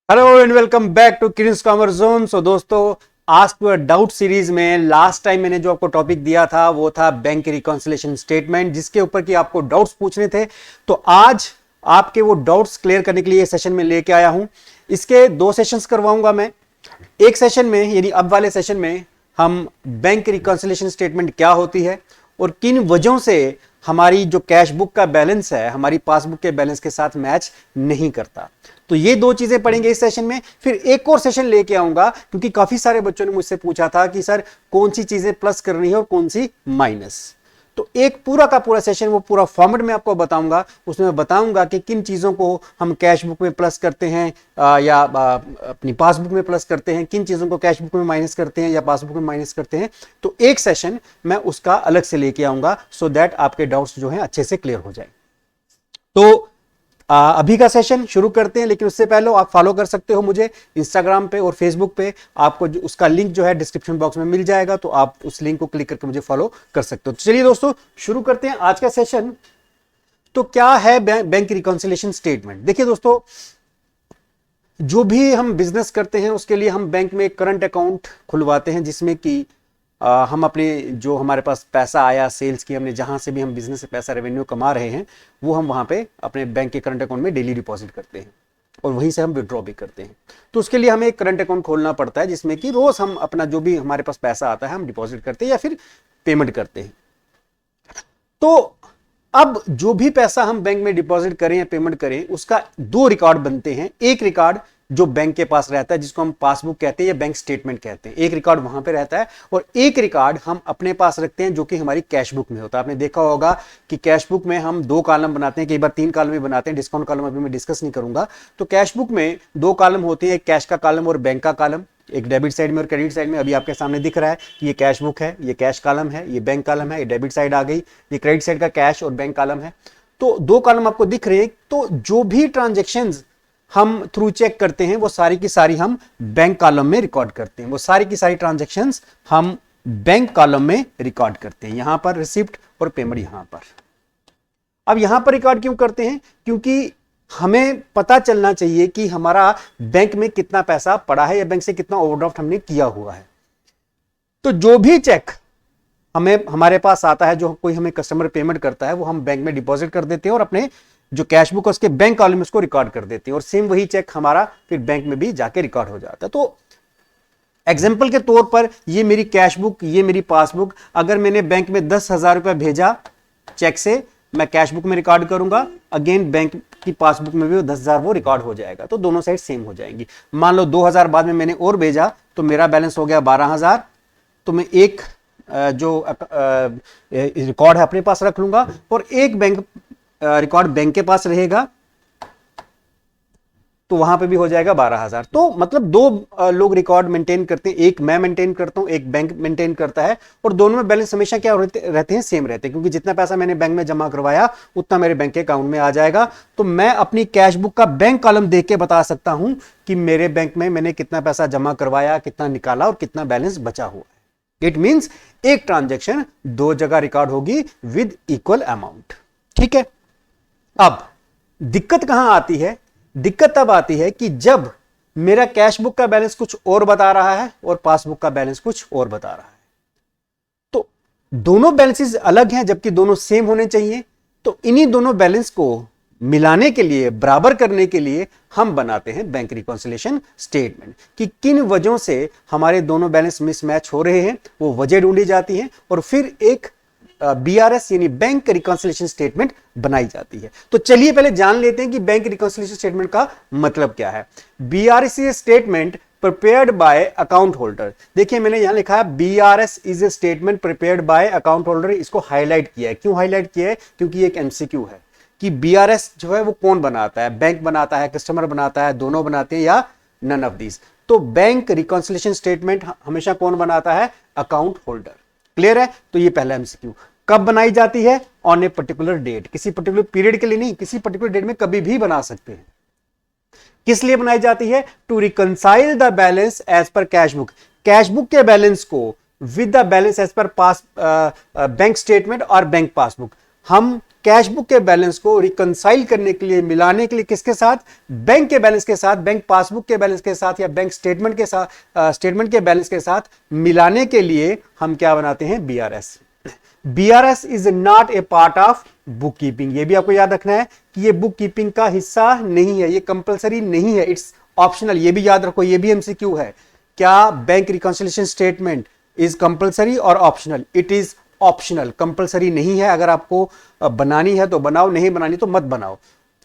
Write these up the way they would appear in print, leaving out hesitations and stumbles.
Hello and welcome back to kids commerce zone. So दोस्तों, ask your doubt series में last time मैंने जो आपको टॉपिक दिया था वो था बैंक रिकॉन्सिलेशन स्टेटमेंट, जिसके ऊपर की आपको डाउट्स पूछने थे। तो आज आपके वो डाउट्स क्लियर करने के लिए ये सेशन में लेके आया हूं। इसके दो सेशंस करवाऊंगा मैं। एक सेशन में यानी अब वाले सेशन में हम बैंक रिकॉन्सिलेशन स्टेटमेंट क्या होती है और किन वजहों से हमारी जो कैश बुक का बैलेंस है हमारी पासबुक के बैलेंस के साथ मैच नहीं करता। तो ये दो चीजें पढ़ेंगे इस सेशन में। फिर एक और सेशन लेके आऊंगा क्योंकि काफी सारे बच्चों ने मुझसे पूछा था कि सर कौन सी चीजें प्लस करनी है और कौन सी माइनस। तो एक पूरा का पूरा सेशन वो पूरा फॉर्मेट में आपको बताऊंगा। उसमें मैं बताऊंगा कि किन चीजों को हम कैश बुक में प्लस करते हैं या अपनी पासबुक में प्लस करते हैं, किन चीजों को कैश बुक में माइनस करते हैं या पासबुक में माइनस करते हैं। तो एक सेशन मैं उसका अलग से लेके आऊंगा सो दैट आपके डाउट्स जो हैं अच्छे से क्लियर हो जाए। तो अभी का सेशन शुरू करते हैं, लेकिन उससे पहले आप फॉलो कर सकते हो मुझे इंस्टाग्राम पे और फेसबुक पे। आपको उसका लिंक जो है डिस्क्रिप्शन बॉक्स में मिल जाएगा, तो आप उस लिंक को क्लिक करके मुझे फॉलो कर सकते हो। तो चलिए दोस्तों शुरू करते हैं आज का सेशन। तो क्या है बैंक रिकॉन्सिलेशन स्टेटमेंट? देखिए दोस्तों, जो भी हम बिजनेस करते हैं उसके लिए हम बैंक में एक करंट अकाउंट खुलवाते हैं, जिसमें कि हम अपने जो हमारे पास पैसा आया सेल्स की, हमने जहां से भी हम बिजनेस से पैसा रेवेन्यू कमा रहे हैं वो हम वहां पे अपने बैंक के करंट अकाउंट में डेली डिपॉजिट करते हैं और वहीं से हम विड्रॉ भी करते हैं। तो उसके लिए हमें एक करंट अकाउंट खोलना पड़ता है, जिसमें कि रोज हम अपना जो भी हमारे पास पैसा आता है हम डिपॉजिट करते हैं या फिर पेमेंट करते हैं। तो अब जो भी पैसा हम बैंक में डिपॉजिट करें या पेमेंट करें उसका दो रिकॉर्ड बनते हैं। एक रिकॉर्ड जो बैंक के पास रहता है जिसको हम पासबुक कहते हैं या बैंक स्टेटमेंट कहते हैं, एक रिकॉर्ड वहां पे रहता है, और एक रिकॉर्ड हम अपने पास रखते हैं जो कि हमारी कैश बुक में होता है। आपने देखा होगा कि कैश बुक में हम दो कॉलम बनाते हैं, कई बार तीन कॉलम भी बनाते हैं। डिस्काउंट कॉलम अभी मैं डिस्कस नहीं करूंगा। तो कैश बुक में दो कॉलम होते हैं, एक कैश का कॉलम और बैंक का कॉलम, एक डेबिट साइड में और क्रेडिट साइड में। अभी आपके सामने दिख रहा है कि ये कैश बुक है, ये कैश कॉलम है, ये बैंक कॉलम है, ये डेबिट साइड आ गई, ये क्रेडिट साइड का कैश और बैंक कॉलम है। तो दो कॉलम आपको दिख रहे हैं। तो जो भी ट्रांजैक्शंस हम थ्रू चेक करते हैं वो सारी की सारी हम बैंक कॉलम में रिकॉर्ड करते हैं। वो सारी की सारी ट्रांजैक्शंस हम बैंक कॉलम में रिकॉर्ड करते हैं। यहां पर रिसिप्ट और पेमेंट यहां पर। अब यहां पर रिकॉर्ड क्यों करते हैं? क्योंकि हमें पता चलना चाहिए कि हमारा बैंक में कितना पैसा पड़ा है या बैंक से कितना ओवरड्राफ्ट हमने किया हुआ है। तो जो भी चेक हमें हमारे पास आता है, जो कोई हमें कस्टमर पेमेंट करता है, वो हम बैंक में डिपॉजिट कर देते हैं और अपने जो कैश बुक है उसके बैंक कॉलम में उसको रिकॉर्ड कर देते हैं, और सेम वही चेक हमारा फिर बैंक में भी जाके रिकॉर्ड हो जाता है। तो एग्जाम्पल के तौर पर ये मेरी कैश बुक, ये मेरी पासबुक, अगर मैंने बैंक में 10,000 रुपया भेजा चेक से, मैं कैश बुक में रिकॉर्ड करूंगा, अगेन बैंक की पासबुक में भी 10,000 वो रिकॉर्ड हो जाएगा। तो दोनों साइड सेम हो जाएंगी। मान लो 2,000 बाद में मैंने और भेजा तो मेरा बैलेंस हो गया 12,000। तो मैं एक जो रिकॉर्ड है अपने पास रख लूंगा और एक बैंक रिकॉर्ड बैंक के पास रहेगा, तो वहां पे भी हो जाएगा 12,000। तो मतलब दो लोग रिकॉर्ड मेंटेन करते हैं, एक मैं मेंटेन करता हूं, एक बैंक मेंटेन करता है, और दोनों में बैलेंस हमेशा क्या रहते हैं? सेम रहते हैं, क्योंकि जितना पैसा मैंने बैंक में जमा करवाया उतना मेरे बैंक के अकाउंट में आ जाएगा। तो मैं अपनी कैश बुक का बैंक कॉलम देख के बता सकता हूं कि मेरे बैंक में मैंने कितना पैसा जमा करवाया, कितना निकाला और कितना बैलेंस बचा हुआ है। इट मींस एक ट्रांजेक्शन दो जगह रिकॉर्ड होगी विद इक्वल अमाउंट। ठीक है। अब दिक्कत कहां आती है? दिक्कत तब आती है कि जब मेरा कैश बुक का बैलेंस कुछ और बता रहा है और पासबुक का बैलेंस कुछ और बता रहा है। तो दोनों बैलेंसेस अलग हैं जबकि दोनों सेम होने चाहिए। तो इन्हीं दोनों बैलेंस को मिलाने के लिए, बराबर करने के लिए हम बनाते हैं बैंक रिकॉन्सिलेशन स्टेटमेंट, कि किन वजहों से हमारे दोनों बैलेंस मिसमैच हो रहे हैं, वो वजह ढूंढी जाती है और फिर एक BRS यानी बैंक रिकॉन्सिलेशन स्टेटमेंट बनाई जाती है। तो चलिए पहले जान लेते हैं कि बैंक रिकॉन्सिलेशन स्टेटमेंट का मतलब क्या है। BRS is statement prepared by account holder. देखिए मैंने यहां लिखा है BRS is a statement prepared by account holder. इसको हाईलाइट किया है। क्यों हाईलाइट किया है? क्योंकि ये एक MCQ है कि BRS जो है वो कौन बनाता है? बैंक बनाता है, कस्टमर बनाता है, दोनों बनाते हैं या नन ऑफ दीज? तो बैंक रिकॉन्सिलेशन स्टेटमेंट हमेशा कौन बनाता है? Account holder. क्लियर है? तो ये पहला MCQ। कब बनाई जाती है? On a particular date. किसी पर्टिकुलर पीरियड के लिए नहीं, किसी पर्टिकुलर डेट में कभी भी बना सकते हैं। किस लिए बनाई जाती है? To reconcile the balance as per cash book. Cash book के बैलेंस को with the balance as per pass bank statement और बैंक पासबुक। हम कैश बुक के बैलेंस को रिकंसाइल करने के लिए, मिलाने के लिए किसके साथ? बैंक के बैलेंस के साथ, बैंक पासबुक के बैलेंस के साथ या बैंक स्टेटमेंट के साथ, स्टेटमेंट के बैलेंस के साथ मिलाने के लिए हम क्या बनाते हैं? BRS. BRS is not a part of book keeping. ये भी आपको याद रखना है कि ये बुक कीपिंग का हिस्सा नहीं है, ये कंपलसरी नहीं है, इट्स ऑप्शनल। ये भी याद रखो, ये भी एमसीक्यू है। क्या bank reconciliation statement is compulsory और optional? It is optional, compulsory नहीं है। अगर आपको बनानी है तो बनाओ, नहीं बनानी तो मत बनाओ।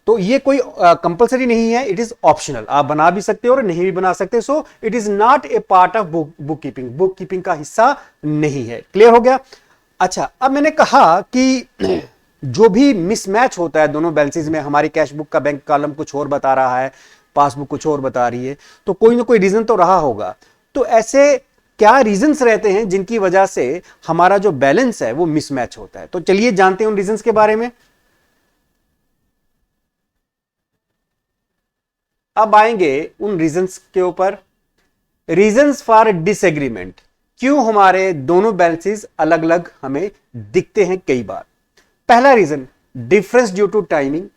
तो ये कोई कंपलसरी नहीं है, इट इज ऑप्शनल। आप बना भी सकते हो और नहीं भी बना सकते। So it is not a part of book keeping, book keeping का हिस्सा नहीं है। क्लियर हो गया? अच्छा, अब मैंने कहा कि जो भी मिसमैच होता है दोनों बैलेंसेस में, हमारी कैश बुक का बैंक कॉलम कुछ और बता रहा है, पासबुक कुछ और बता रही है, तो कोई ना कोई रीजन तो रहा होगा। तो ऐसे क्या रीजंस रहते हैं जिनकी वजह से हमारा जो बैलेंस है वो मिसमैच होता है? तो चलिए जानते हैं उन रीजंस के बारे में। अब आएंगे उन रीजंस के ऊपर। रीजंस फॉर डिसएग्रीमेंट, क्यों हमारे दोनों बैलेंसेस अलग अलग हमें दिखते हैं कई बार। पहला reason, difference due to timing.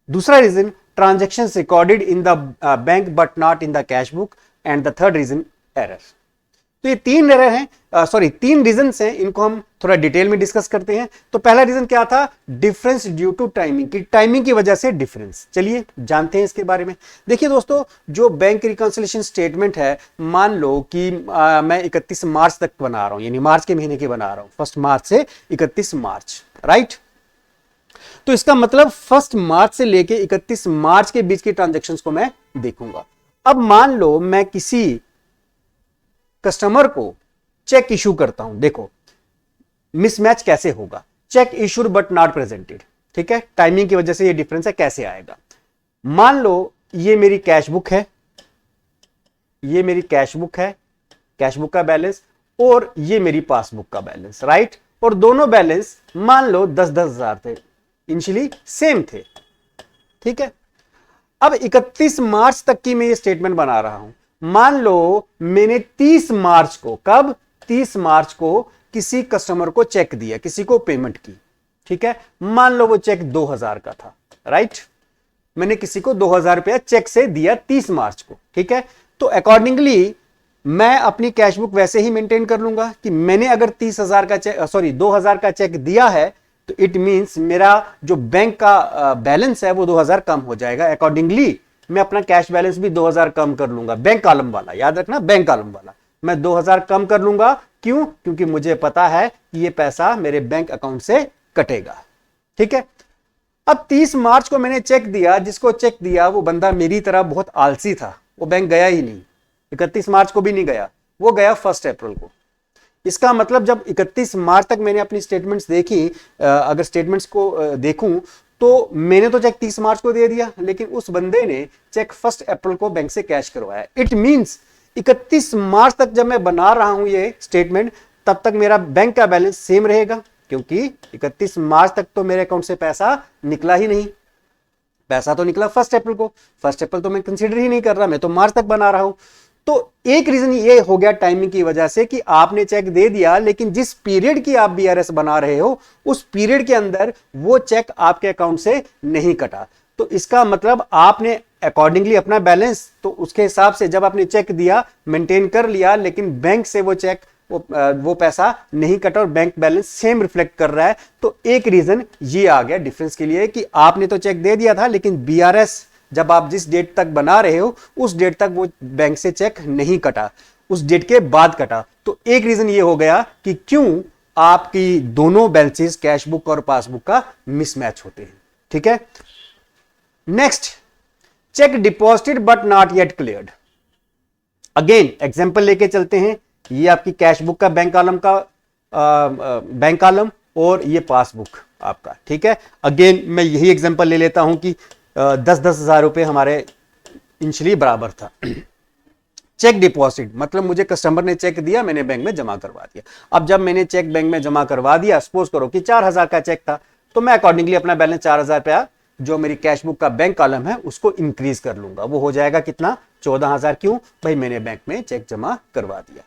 दूसरा reason, transactions recorded in the bank but not in the cash book. And the third reason, error. तो ये तीन एरर हैं, तीन रीजंस हैं। इनको हम थोड़ा डिटेल में डिस्कस करते हैं। तो पहला रीजन क्या था? डिफरेंस ड्यू टू टाइमिंग, की टाइमिंग की वजह से डिफरेंस। चलिए जानते हैं इसके बारे में। देखिए दोस्तों, जो बैंक रिकंसिलिएशन स्टेटमेंट है, मान लो कि मैं 31 मार्च तक बना रहा हूं, यानी मार्च के महीने की बना रहा हूं, 1 मार्च से 31 मार्च, राइट? तो इसका मतलब 1 मार्च से लेके 31 मार्च के बीच की ट्रांजेक्शन्स को मैं देखूंगा। अब मान लो मैं किसी कस्टमर को चेक इशू करता हूं। देखो मिसमैच कैसे होगा? Check issued but not presented, ठीक है? टाइमिंग की वजह से ये डिफरेंस है। कैसे आएगा? मान लो ये मेरी कैश बुक है, ये मेरी कैश बुक है, कैश बुक का बैलेंस, और ये मेरी पासबुक का बैलेंस, राइट? और दोनों बैलेंस मान लो 10-10 हजार थे, इनिशियली सेम थे, ठीक है? अब 31 मार्च तक की मैं ये स्टेटमेंट बना रहा हूं। मान लो मैंने 30 मार्च को, कब? 30 मार्च को किसी कस्टमर को चेक दिया, किसी को पेमेंट की, ठीक है? मान लो वो चेक 2000 का था, राइट? मैंने किसी को 2000 रुपया चेक से दिया 30 मार्च को, ठीक है? तो अकॉर्डिंगली मैं अपनी कैश बुक वैसे ही मेंटेन कर लूंगा कि मैंने अगर 30,000 का चेक, 2000 का चेक दिया है, तो इट मींस मेरा जो बैंक का बैलेंस है वो 2000 कम हो जाएगा। अकॉर्डिंगली मैं अपना कैश बैलेंस भी 2000 कम कर लूंगा। बैंक कॉलम वाला, याद रखना, बैंक कॉलम वाला मैं 2000 कम कर लूंगा। क्यों? क्योंकि मुझे पता है कि ये पैसा मेरे बैंक अकाउंट से कटेगा, ठीक है? अब 30 मार्च को मैंने चेक दिया, जिसको चेक दिया वो बंदा मेरी तरह बहुत आलसी था, वो बैंक गया ही नहीं, 31 मार्च को भी नहीं गया, वो गया 1 अप्रैल को। इसका मतलब जब 31 मार्च तक मैंने अपनी स्टेटमेंट्स देखी, अगर स्टेटमेंट्स को देखूं, तो मैंने तो चेक 30 मार्च को दे दिया, लेकिन उस बंदे ने चेक 1 अप्रैल को बैंक से कैश करवाया। इट मींस 31 मार्च तक जब मैं बना रहा हूं ये स्टेटमेंट, तब तक मेरा बैंक का बैलेंस सेम रहेगा, क्योंकि 31 मार्च तक तो मेरे अकाउंट से पैसा निकला ही नहीं। पैसा तो निकला 1 अप्रैल को, 1 अप्रैल तो मैं कंसीडर ही नहीं कर रहा, मैं तो मार्च तक बना रहा हूं। तो एक रीजन ये हो गया टाइमिंग की वजह से कि आपने चेक दे दिया, लेकिन जिस पीरियड की आप बीआरएस बना रहे हो उस पीरियड के अंदर वो चेक आपके अकाउंट से नहीं कटा। तो इसका मतलब आपने अकॉर्डिंगली अपना बैलेंस, तो उसके हिसाब से जब आपने चेक दिया मेंटेन कर लिया, लेकिन बैंक से वो चेक, वो पैसा नहीं कटा और बैंक बैलेंस सेम रिफ्लेक्ट कर रहा है। तो एक रीजन ये आ गया डिफरेंस के लिए कि आपने तो चेक दे दिया था, लेकिन बीआरएस जब आप जिस डेट तक बना रहे हो उस डेट तक वो बैंक से चेक नहीं कटा, उस डेट के बाद कटा। तो एक रीजन ये हो गया कि क्यों आपकी दोनों बैलेंसेस कैश बुक और पासबुक का मिसमैच होते हैं, ठीक है? Next, check deposited but not yet cleared. Again example लेके चलते हैं। ये आपकी कैश बुक का बैंक कॉलम का बैंक कॉलम और ये पासबुक आपका, ठीक है? अगेन मैं यही एग्जांपल ले लेता हूं कि 10-10 हजार रुपए हमारे इनिशियली बराबर था। चेक डिपॉजिट मतलब मुझे कस्टमर ने चेक दिया, मैंने बैंक में जमा करवा दिया। अब जब मैंने चेक बैंक में जमा करवा दिया, सपोज करो कि 4000 का चेक था, तो मैं अकॉर्डिंगली अपना बैलेंस 4000 रुपया जो मेरी कैश बुक का बैंक कॉलम है उसको इंक्रीज कर लूंगा। वो हो जाएगा कितना? 14000। क्यों भाई? मैंने बैंक में चेक जमा करवा दिया।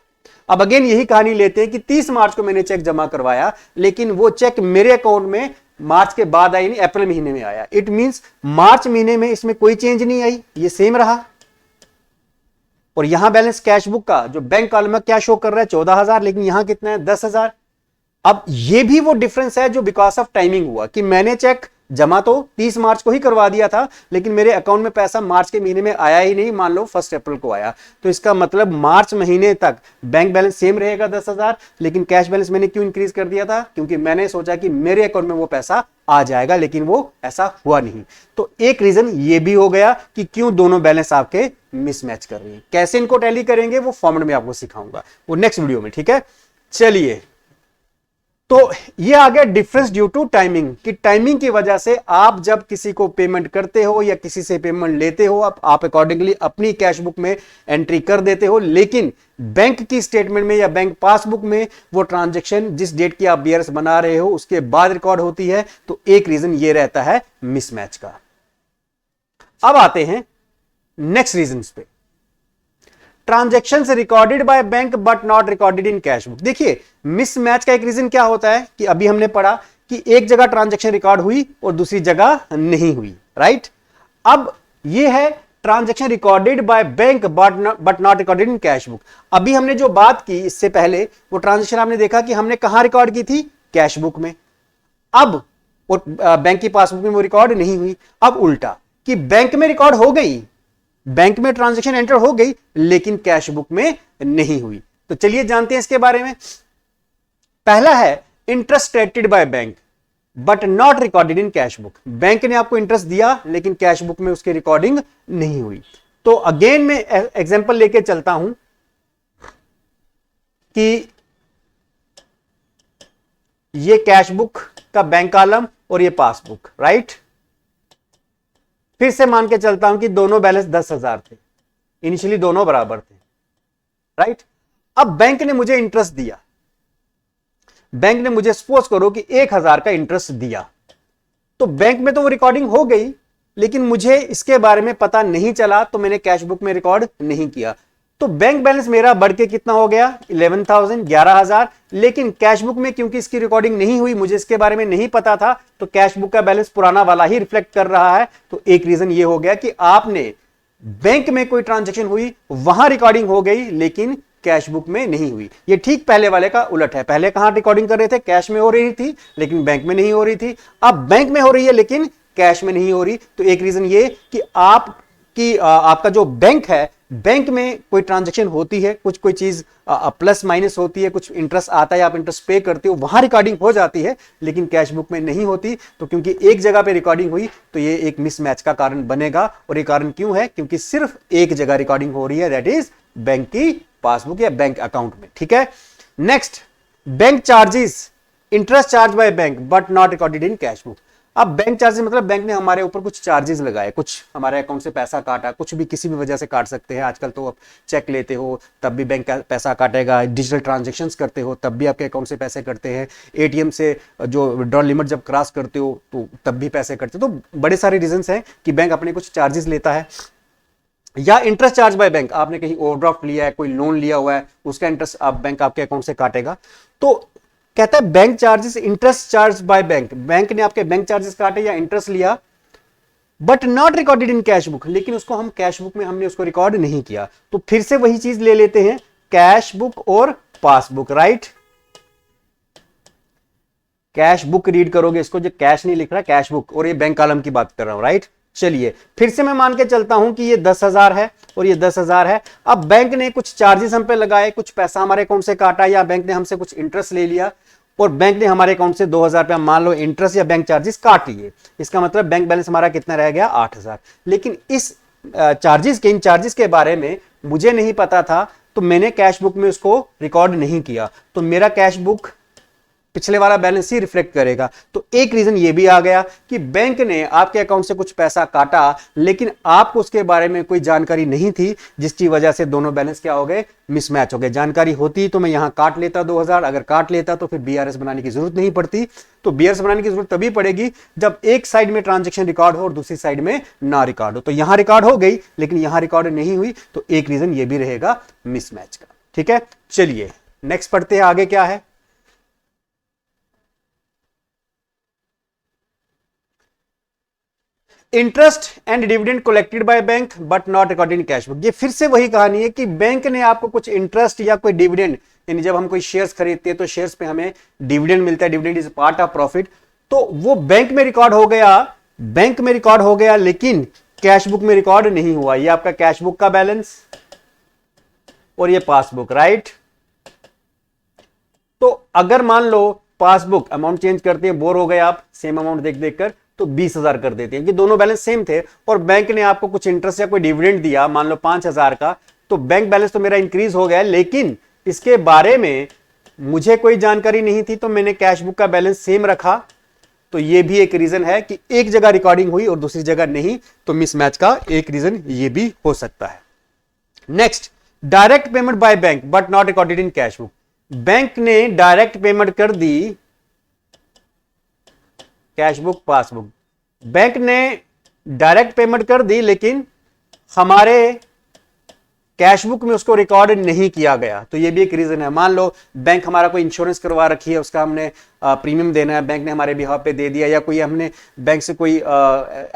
अब अगेन यही कहानी लेते हैं कि 30 मार्च को मैंने चेक जमा करवाया, लेकिन वो चेक मेरे अकाउंट में मार्च के बाद आई, नहीं अप्रैल महीने में आया। इट मींस मार्च महीने में इसमें कोई चेंज नहीं आई, ये सेम रहा। और यहां बैलेंस कैश बुक का जो बैंक कॉलम में क्या शो कर रहा है 14,000, लेकिन यहां कितना है 10,000। अब ये भी वो डिफरेंस है जो बिकॉज ऑफ टाइमिंग हुआ कि मैंने चेक जमा तो 30 मार्च को ही करवा दिया था, लेकिन मेरे अकाउंट में पैसा मार्च के महीने में आया ही नहीं, मान लो 1 अप्रैल को आया। तो इसका मतलब मार्च महीने तक बैंक बैलेंस सेम रहेगा 10,000, लेकिन कैश बैलेंस मैंने क्यों इंक्रीज कर दिया था? क्योंकि मैंने सोचा कि मेरे अकाउंट में वो पैसा आ जाएगा, लेकिन वो ऐसा हुआ नहीं। तो एक रीजन ये भी हो गया कि क्यों दोनों बैलेंस आपके मिसमैच कर रही है। कैसे इनको टैली करेंगे वो फॉर्मेट में आपको सिखाऊंगा, वो नेक्स्ट वीडियो में, ठीक है। चलिए, तो ये आ गया डिफरेंस ड्यू टू टाइमिंग, कि टाइमिंग की वजह से आप जब किसी को पेमेंट करते हो या किसी से पेमेंट लेते हो, आप अकॉर्डिंगली अपनी कैश बुक में एंट्री कर देते हो, लेकिन बैंक की स्टेटमेंट में या बैंक पासबुक में वो ट्रांजैक्शन जिस डेट की आप बीआरएस बना रहे हो उसके बाद रिकॉर्ड होती है। तो एक रीजन ये रहता है मिसमैच का। अब आते हैं नेक्स्ट रीजन पे, transactions recorded by bank but not recorded in cash book. देखिए, मिसमैच का एक रीजन क्या होता है कि अभी हमने पढ़ा कि एक जगह ट्रांजैक्शन रिकॉर्ड हुई और दूसरी जगह नहीं हुई, राइट। अब ये है transaction recorded by bank but not recorded in cash book. अभी हमने जो बात की इससे पहले, वो ट्रांजैक्शन आपने देखा कि हमने कहां रिकॉर्ड की थी? कैश बुक में। अब बैंक की पासबुक में वो रिकॉर्ड नहीं हुई। अब उल्टा कि बैंक में रिकॉर्ड हो गई, बैंक में ट्रांजैक्शन एंटर हो गई, लेकिन कैश बुक में नहीं हुई। तो चलिए जानते हैं इसके बारे में। पहला है interest credited by bank but not recorded in cash book. Bank ने आपको इंटरेस्ट दिया, लेकिन कैश बुक में उसकी रिकॉर्डिंग नहीं हुई। तो अगेन मैं एग्जांपल लेके चलता हूं कि ये कैश बुक का बैंक कॉलम और ये पासबुक, राइट। फिर से मान के चलता हूं कि दोनों बैलेंस 10,000 थे, इनिशियली दोनों बराबर थे, राइट। अब बैंक ने मुझे इंटरेस्ट दिया, बैंक ने मुझे सपोज करो कि 1,000 का इंटरेस्ट दिया। तो बैंक में तो वो रिकॉर्डिंग हो गई, लेकिन मुझे इसके बारे में पता नहीं चला, तो मैंने कैश बुक में रिकॉर्ड नहीं किया। तो बैंक बैलेंस मेरा बढ़ के कितना हो गया? 11,000, लेकिन कैश बुक में क्योंकि इसकी रिकॉर्डिंग नहीं हुई, मुझे इसके बारे में नहीं पता था, तो कैश बुक का बैलेंस पुराना वाला ही रिफ्लेक्ट कर रहा है। तो एक रीजन ये हो गया कि आपने बैंक में कोई ट्रांजैक्शन हुई, वहां रिकॉर्डिंग हो गई, लेकिन कैश बुक में नहीं हुई। ये ठीक पहले वाले का उलट है। पहले कहां रिकॉर्डिंग कर रहे थे? कैश में हो रही थी, लेकिन बैंक में नहीं हो रही थी। अब बैंक में हो रही है, लेकिन कैश में नहीं हो रही। तो एक रीजन ये कि आपका जो बैंक है, बैंक में कोई ट्रांजैक्शन होती है, कुछ कोई चीज प्लस माइनस होती है, कुछ इंटरेस्ट आता है, आप इंटरेस्ट पे करते हो, वहां रिकॉर्डिंग हो जाती है, लेकिन कैश बुक में नहीं होती। तो क्योंकि एक जगह पे रिकॉर्डिंग हुई, तो ये एक मिसमैच का कारण बनेगा। और ये कारण क्यों है? क्योंकि सिर्फ एक जगह रिकॉर्डिंग हो रही है, दैट इज बैंक की पासबुक या बैंक अकाउंट में, ठीक है। Next, bank charges, interest charge by bank but not recorded in cash book. अब बैंक चार्जेस मतलब बैंक ने हमारे ऊपर कुछ चार्जेस लगाए, कुछ हमारे अकाउंट से पैसा काटा, कुछ भी किसी भी वजह से काट सकते हैं। आजकल तो आप चेक लेते हो तब भी बैंक का पैसा काटेगा, डिजिटल ट्रांजैक्शंस करते हो तब भी आपके अकाउंट से पैसे कटते हैं, एटीएम से जो विड्रॉल लिमिट जब क्रॉस करते हो तो तब भी पैसे कटते हो। तो बड़े सारे रीजंस हैं कि बैंक अपने कुछ चार्जेस लेता है। या इंटरेस्ट चार्ज बाय बैंक, आपने कहीं ओवरड्राफ्ट लिया है, कोई लोन लिया हुआ है, उसका इंटरेस्ट आप बैंक आपके अकाउंट से काटेगा। तो कहता है bank charges, interest charge by bank, bank ने आपके बैंक चार्जेस काटे या इंटरेस्ट लिया, but not recorded in cash book, लेकिन उसको हम कैश बुक में हमने उसको रिकॉर्ड नहीं किया। तो फिर से वही चीज ले लेते हैं, कैश बुक और passbook, right. Cash book read करोगे इसको, जो कैश नहीं लिख रहा, कैश बुक, और ये बैंक कॉलम की बात कर रहा हूं, राइट। चलिए फिर से मैं मान के चलता हूं कि ये 10,000 है और ये 10,000 है। अब बैंक ने कुछ चार्जेस हम पे लगाए, कुछ पैसा हमारे अकाउंट से काटा, या बैंक ने हमसे कुछ इंटरेस्ट ले लिया, और बैंक ने हमारे अकाउंट से 2,000 रुपया मान लो इंटरेस्ट या बैंक चार्जेस काट लिए। इसका मतलब बैंक बैलेंस हमारा कितना रह गया? 8,000। लेकिन इस इन चार्जेस के बारे में मुझे नहीं पता था, तो मैंने कैश बुक में उसको रिकॉर्ड नहीं किया, तो मेरा कैश बुक पिछले वाला बैलेंस ही रिफ्लेक्ट करेगा। तो एक रीजन ये भी आ गया कि बैंक ने आपके अकाउंट से कुछ पैसा काटा, लेकिन आपको उसके बारे में कोई जानकारी नहीं थी, जिसकी वजह से दोनों बैलेंस क्या हो गए? मिसमैच हो गए। जानकारी होती तो मैं यहां काट लेता 2,000, अगर काट लेता तो फिर बीआरएस बनाने की जरूरत नहीं पड़ती। तो बीआरएस बनाने की जरूरत तभी पड़ेगी जब एक साइड में ट्रांजेक्शन रिकॉर्ड हो और दूसरी साइड में ना रिकॉर्ड हो। तो यहां रिकॉर्ड हो गई, लेकिन यहां रिकॉर्ड नहीं हुई, तो एक रीजन ये भी रहेगा मिसमैच का, ठीक है। चलिए नेक्स्ट पढ़ते हैं, आगे क्या है। Interest and dividend collected by bank but not recorded in cash book. ये फिर से वही कहानी है कि बैंक ने आपको कुछ इंटरेस्ट या कोई डिविडेंड, यानी जब हम कोई शेयर्स खरीदते हैं तो शेयर्स पे हमें डिविडेंड मिलता है, dividend is part of profit, तो वो बैंक में रिकॉर्ड हो गया, बैंक में रिकॉर्ड हो गया, लेकिन कैश बुक में रिकॉर्ड नहीं हुआ। ये आपका कैश बुक का बैलेंस और ये पासबुक, राइट। तो अगर मान लो पासबुक अमाउंट चेंज करते हैं, बोर हो गए आप सेम अमाउंट देख देख कर, तो 20,000 कर देते हैं कि दोनों बैलेंस सेम थे, और बैंक ने आपको कुछ इंटरेस्ट या कोई डिविडेंड दिया मान लो 5,000 का, तो बैंक बैलेंस तो मेरा इंक्रीज हो गया, लेकिन इसके बारे में मुझे कोई जानकारी नहीं थी, तो मैंने कैश बुक का बैलेंस सेम रखा। तो ये भी एक रीजन है कि एक जगह रिकॉर्डिंग हुई और दूसरी जगह नहीं, तो मिसमैच का एक रीजन ये भी हो सकता है। Next, direct payment by bank but not recorded in cash book. Bank ने डायरेक्ट पेमेंट कर दी, कैश बुक पासबुक, बैंक ने डायरेक्ट पेमेंट कर दी, लेकिन हमारे कैश बुक में उसको रिकॉर्ड नहीं किया गया, तो ये भी एक रीजन है। मान लो बैंक हमारा कोई इंश्योरेंस करवा रखी है, उसका हमने प्रीमियम देना है, बैंक ने हमारे बिहाफ पे दे दिया, या कोई हमने बैंक से कोई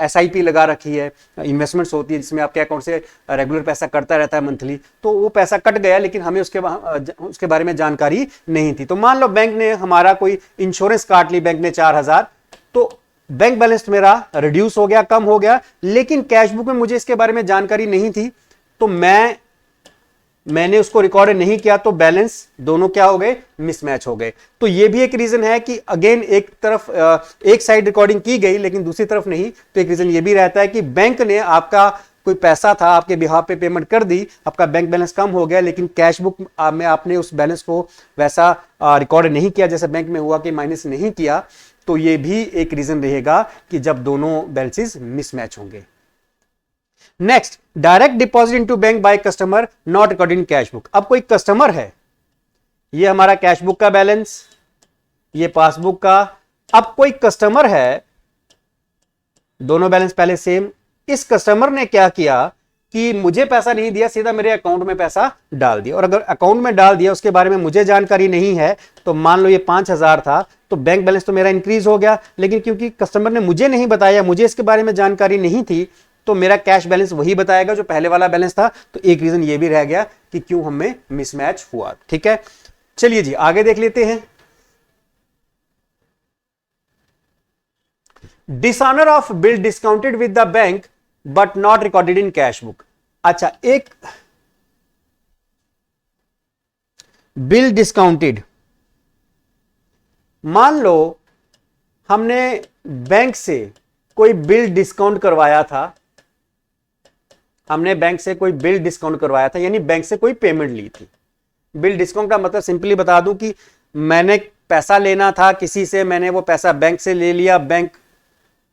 SIP लगा रखी है, इन्वेस्टमेंट्स होती है जिसमें आपके अकाउंट से रेगुलर पैसा कटता रहता है मंथली, तो वो पैसा कट गया लेकिन हमें उसके बारे में जानकारी नहीं थी। तो मान लो बैंक ने हमारा कोई इंश्योरेंस काट ली, बैंक ने 4,000, तो बैंक बैलेंस मेरा रिड्यूस हो गया, कम हो गया, लेकिन कैश बुक में मुझे इसके बारे में जानकारी नहीं थी, तो मैंने उसको रिकॉर्ड नहीं किया, तो बैलेंस दोनों क्या हो गए, मिसमैच हो गए। तो ये भी एक रीजन है कि अगेन एक तरफ एक साइड रिकॉर्डिंग की गई लेकिन दूसरी तरफ नहीं, तो एक रीजन ये भी रहता है कि बैंक ने आपका कोई पैसा था आपके बिहाफ पे पेमेंट कर दी, आपका बैंक बैलेंस कम हो गया, लेकिन कैश बुक में आपने उस बैलेंस को वैसा रिकॉर्ड नहीं किया जैसे बैंक में हुआ कि माइनस नहीं किया, तो ये भी एक रीजन रहेगा कि जब दोनों बैलेंसेस मिसमैच होंगे। Next, direct deposit into bank by customer not recorded in cash book. अब कोई कस्टमर है, ये हमारा कैश बुक का बैलेंस, ये पासबुक का, अब कोई कस्टमर है, दोनों बैलेंस पहले सेम, इस कस्टमर ने क्या किया कि मुझे पैसा नहीं दिया, सीधा मेरे अकाउंट में पैसा डाल दिया, और अगर अकाउंट में डाल दिया उसके बारे में मुझे जानकारी नहीं है, तो मान लो ये 5,000 था, तो बैंक बैलेंस तो मेरा इंक्रीज हो गया, लेकिन क्योंकि कस्टमर ने मुझे नहीं बताया, मुझे इसके बारे में जानकारी नहीं थी, तो मेरा कैश बैलेंस वही बताएगा जो पहले वाला बैलेंस था। तो एक रीजन ये भी रह गया कि क्यों हमें मिसमैच हुआ। ठीक है, चलिए जी आगे देख लेते हैं। Dishonour of bill discounted with the bank but not recorded in cash book. अच्छा, एक बिल डिस्काउंटेड, मान लो हमने बैंक से कोई बिल डिस्काउंट करवाया था, हमने बैंक से कोई बिल डिस्काउंट करवाया था, यानी बैंक से कोई पेमेंट ली थी। बिल डिस्काउंट का मतलब सिंपली बता दूं कि मैंने पैसा लेना था किसी से, मैंने वो पैसा बैंक से ले लिया, बैंक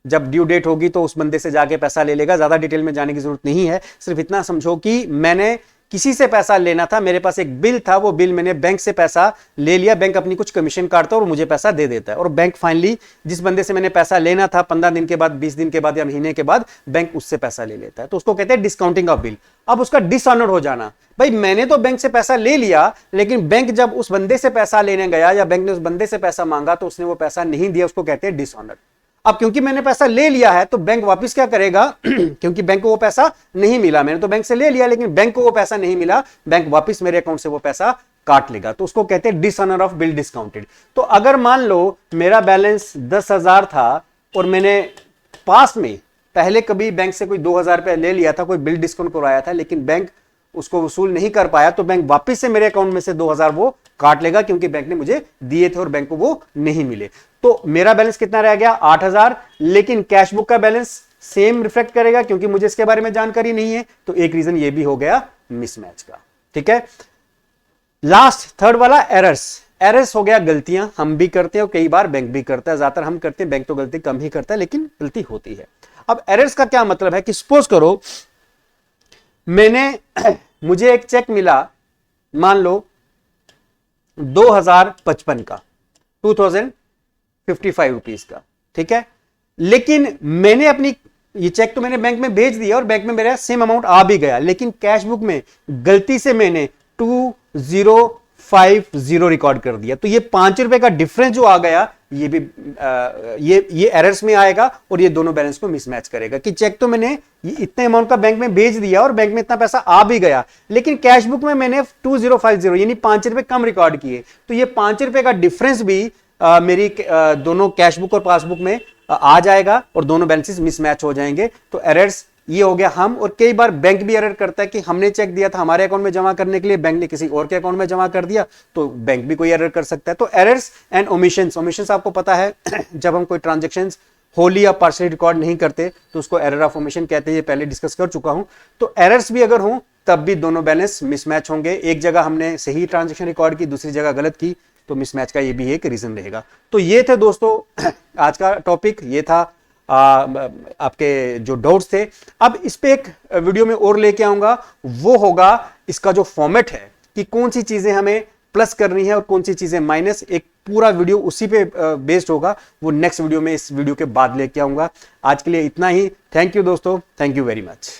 जब ड्यू डेट होगी तो उस बंदे से जाके पैसा ले लेगा, ज्यादा डिटेल में जाने की जरूरत नहीं है, सिर्फ इतना समझो कि मैंने किसी से पैसा लेना था, मेरे पास एक बिल था, वो बिल मैंने बैंक से पैसा ले लिया, बैंक अपनी कुछ कमीशन काटता है और मुझे पैसा दे देता है, और बैंक फाइनली जिस बंदे से मैंने पैसा लेना था 15 दिन के बाद, 20 दिन के बाद या महीने के बाद बैंक उससे पैसा ले लेता है, तो उसको कहते हैं डिस्काउंटिंग ऑफ बिल। अब उसका डिसऑनर हो जाना, भाई मैंने तो बैंक से पैसा ले लिया, लेकिन बैंक जब उस बंदे से पैसा लेने गया या बैंक ने उस बंदे से पैसा मांगा तो उसने वो पैसा नहीं दिया, उसको कहते हैं डिसऑनर। अब क्योंकि मैंने पैसा ले लिया है तो बैंक वापस क्या करेगा क्योंकि बैंक को वो पैसा नहीं मिला, मैंने तो बैंक से ले लिया लेकिन बैंक को वो पैसा नहीं मिला, बैंक वापस मेरे अकाउंट से वो पैसा काट लेगा, तो उसको कहते हैं डिसऑनर ऑफ बिल डिस्काउंटेड। तो अगर मान लो मेरा बैलेंस 10,000 था और मैंने पास में पहले कभी बैंक से कोई 2,000 रुपए ले लिया था, कोई बिल डिस्काउंट करवाया था, लेकिन बैंक उसको वसूल नहीं कर पाया, तो बैंक वापस से मेरे अकाउंट में से 2,000 वो काट लेगा क्योंकि बैंक ने मुझे दिए थे और बैंक को वो नहीं मिले। तो मेरा बैलेंस कितना रह गया 8,000, लेकिन कैश बुक का बैलेंस सेम रिफ्लेक्ट करेगा क्योंकि मुझे इसके बारे में जानकारी नहीं है, तो एक रीजन ये भी हो गया मिसमैच का। ठीक है, लास्ट थर्ड वाला एरर्स हो गया गलतियां, हम भी करते हैं और कई बार बैंक भी करता है, ज्यादातर हम करते हैं, बैंक तो गलती कम ही करता है लेकिन गलती होती है। अब एरर्स का क्या मतलब है कि सपोज करो मुझे एक चेक मिला, मान लो 2055 का, 2055 रुपीज का, ठीक है, लेकिन मैंने अपनी ये चेक तो मैंने बैंक में भेज दिया और बैंक में मेरा सेम अमाउंट आ भी गया, लेकिन कैश बुक में गलती से मैंने 250 रिकॉर्ड कर दिया। तो ये 5 रुपए का डिफरेंस जो आ गया, ये भी ये एरर्स में आएगा और ये दोनों बैलेंस को मिसमैच करेगा कि चेक तो मैंने ये इतने अमाउंट का बैंक में भेज दिया और बैंक में इतना पैसा आ भी गया, लेकिन कैश बुक में मैंने 2050 यानी 5 रुपए कम रिकॉर्ड किए। तो ये 5 रुपए का डिफरेंस भी मेरी दोनों कैश बुक और पासबुक में आ जाएगा और दोनों बैलेंसेस मिसमैच हो जाएंगे। तो एरर्स ये हो गया हम। और कई बार बैंक भी एरर करता है कि हमने चेक दिया था हमारे अकाउंट में जमा करने के लिए, बैंक ने किसी और के अकाउंट में जमा कर दिया, तो बैंक भी कोई एरर कर सकता है। तो एरर्स एंड ओमिशंस, ओमिशंस आपको पता है जब हम कोई ट्रांजेक्शंस होली या पार्शियली रिकॉर्ड नहीं करते तो उसको एरर ऑफ ओमिशन कहते हैं, ये पहले डिस्कस कर चुका हूं। तो एरर्स भी अगर हों तब भी दोनों बैलेंस मिसमैच होंगे। एक जगह हमने सही ट्रांजेक्शन रिकॉर्ड की, दूसरी जगह गलत की, तो मिसमैच का ये भी एक रीजन रहेगा। तो ये थे दोस्तों आज का टॉपिक, ये था आपके जो डाउट्स थे। अब इस पे एक वीडियो में और लेके आऊंगा, वो होगा इसका जो फॉर्मेट है कि कौन सी चीजें हमें प्लस करनी है और कौन सी चीजें माइनस। एक पूरा वीडियो उसी पे बेस्ड होगा, वो नेक्स्ट वीडियो में इस वीडियो के बाद लेके आऊंगा। आज के लिए इतना ही। थैंक यू दोस्तों, थैंक यू वेरी मच।